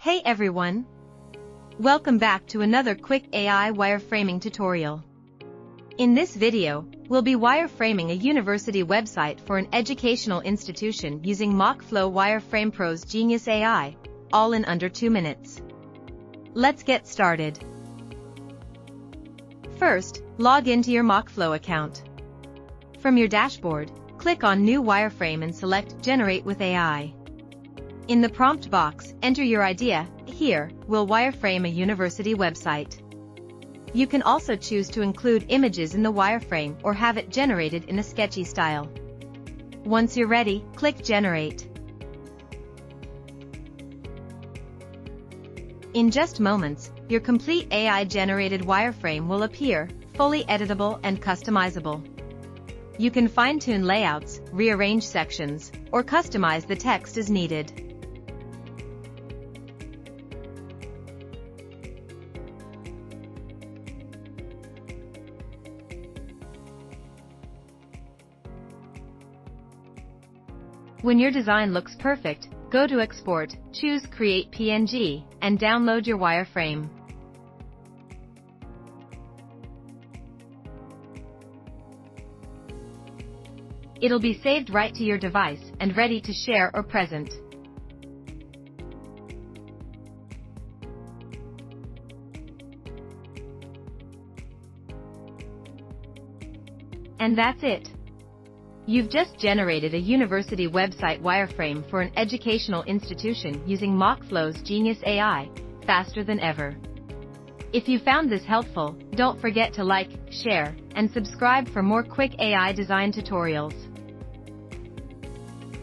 Hey everyone! Welcome back to another quick AI wireframing tutorial. In this video, we'll be wireframing a university website for an educational institution using MockFlow Wireframe Pro's Genius AI, all in under 2 minutes. Let's get started. First, log into your MockFlow account. From your dashboard, click on New Wireframe and select Generate with AI. In the prompt box, enter your idea. Here, we'll wireframe a university website. You can also choose to include images in the wireframe or have it generated in a sketchy style. Once you're ready, click Generate. In just moments, your complete AI-generated wireframe will appear, fully editable and customizable. You can fine-tune layouts, rearrange sections, or customize the text as needed. When your design looks perfect, go to Export, choose Create PNG, and download your wireframe. It'll be saved right to your device and ready to share or present. And that's it. You've just generated a university website wireframe for an educational institution using MockFlow's Genius AI, faster than ever. If you found this helpful, don't forget to like, share, and subscribe for more quick AI design tutorials.